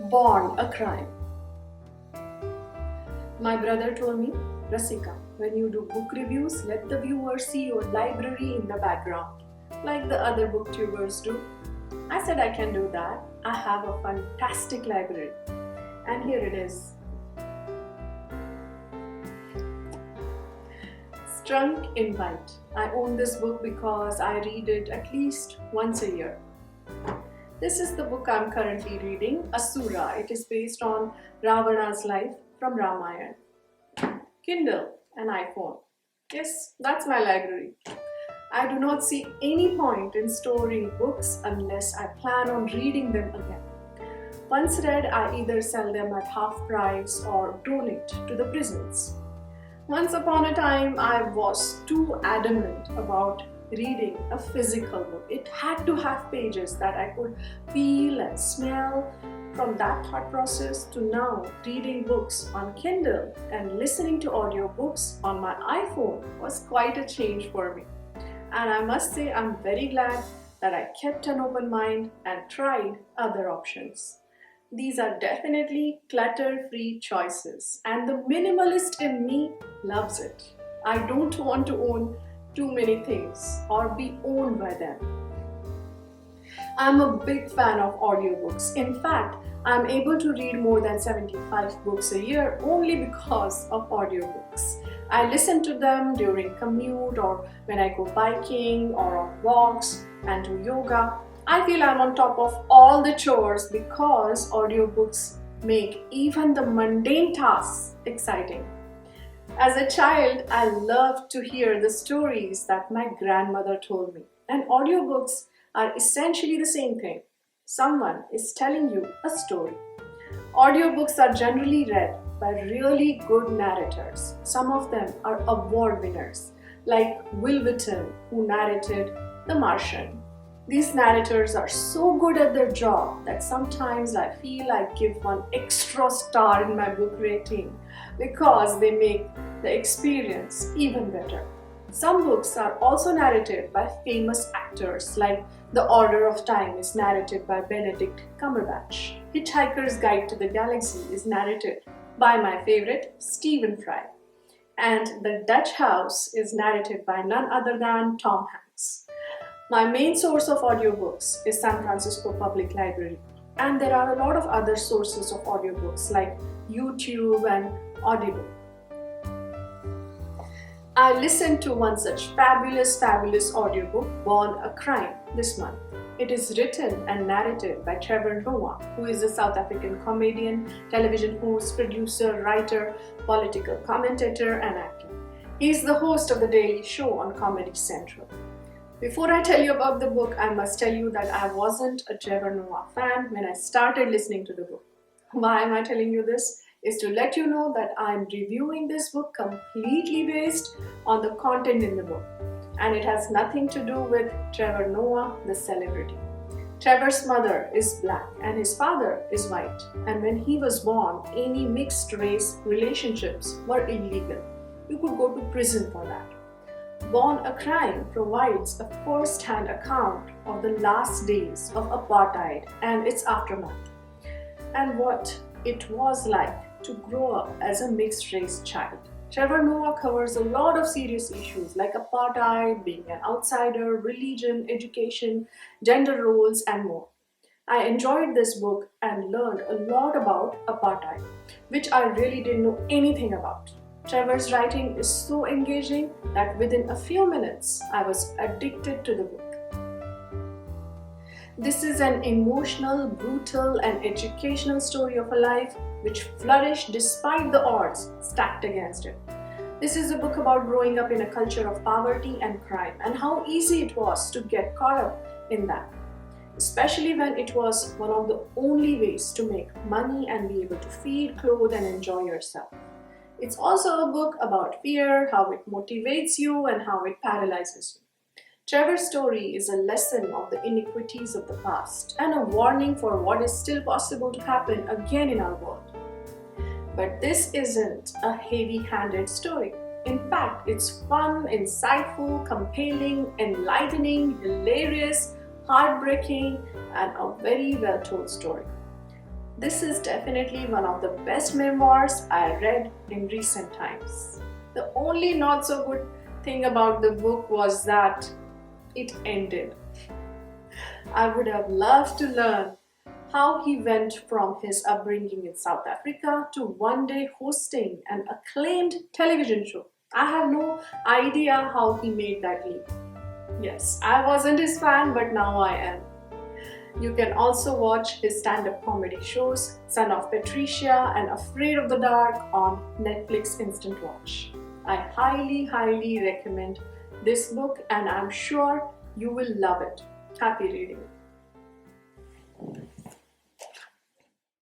Born a crime. My brother told me, Rasika, when you do book reviews, let the viewer see your library in the background, like the other booktubers do. I said I can do that. I have a fantastic library. And here it is. Strunk in White. I own this book because I read it at least once a year. This is the book I'm currently reading, Asura. It is based on Ravana's life from Ramayana. Kindle and iPhone. Yes, that's my library. I do not see any point in storing books unless I plan on reading them again. Once read, I either sell them at half price or donate to the prisons. Once upon a time, I was too adamant about reading a physical book. It had to have pages that I could feel and smell. From that thought process to now reading books on Kindle and listening to audiobooks on my iPhone was quite a change for me. And I must say I'm very glad that I kept an open mind and tried other options. These are definitely clutter-free choices, and the minimalist in me loves it. I don't want to own too many things or be owned by them. I'm a big fan of audiobooks. In fact, I'm able to read more than 75 books a year only because of audiobooks. I listen to them during commute or when I go biking or on walks and do yoga. I feel I'm on top of all the chores because audiobooks make even the mundane tasks exciting. As a child, I loved to hear the stories that my grandmother told me, and audiobooks are essentially the same thing. Someone is telling you a story. Audiobooks are generally read by really good narrators. Some of them are award winners, like Will Wheaton, who narrated The Martian. These narrators are so good at their job that sometimes I feel I give one extra star in my book rating because they make the experience even better. Some books are also narrated by famous actors, like The Order of Time is narrated by Benedict Cumberbatch. Hitchhiker's Guide to the Galaxy is narrated by my favorite, Stephen Fry. And The Dutch House is narrated by none other than Tom Hanks. My main source of audiobooks is San Francisco Public Library, and there are a lot of other sources of audiobooks like YouTube and Audible. I listened to one such fabulous audiobook, Born a Crime, this month. It is written and narrated by Trevor Noah, who is a South African comedian, television host, producer, writer, political commentator, and actor. He is the host of The Daily Show on Comedy Central. Before I tell you about the book, I must tell you that I wasn't a Trevor Noah fan when I started listening to the book. Why am I telling you this? Is to let you know that I'm reviewing this book completely based on the content in the book. And it has nothing to do with Trevor Noah, the celebrity. Trevor's mother is black and his father is white. And when he was born, any mixed race relationships were illegal. You could go to prison for that. Born a Crime provides a first-hand account of the last days of apartheid and its aftermath, and what it was like to grow up as a mixed-race child. Trevor Noah covers a lot of serious issues like apartheid, being an outsider, religion, education, gender roles, and more. I enjoyed this book and learned a lot about apartheid, which I really didn't know anything about. Trevor's writing is so engaging that within a few minutes, I was addicted to the book. This is an emotional, brutal, and educational story of a life which flourished despite the odds stacked against it. This is a book about growing up in a culture of poverty and crime and how easy it was to get caught up in that, especially when it was one of the only ways to make money and be able to feed, clothe, and enjoy yourself. It's also a book about fear, how it motivates you, and how it paralyzes you. Trevor's story is a lesson of the iniquities of the past and a warning for what is still possible to happen again in our world. But this isn't a heavy-handed story. In fact, it's fun, insightful, compelling, enlightening, hilarious, heartbreaking, and a very well-told story. This is definitely one of the best memoirs I read in recent times. The only not so good thing about the book was that it ended. I would have loved to learn how he went from his upbringing in South Africa to one day hosting an acclaimed television show. I have no idea how he made that leap. Yes, I wasn't his fan, but now I am. You can also watch his stand-up comedy shows, Son of Patricia and Afraid of the Dark on Netflix Instant Watch. I highly recommend this book and I'm sure you will love it. Happy reading.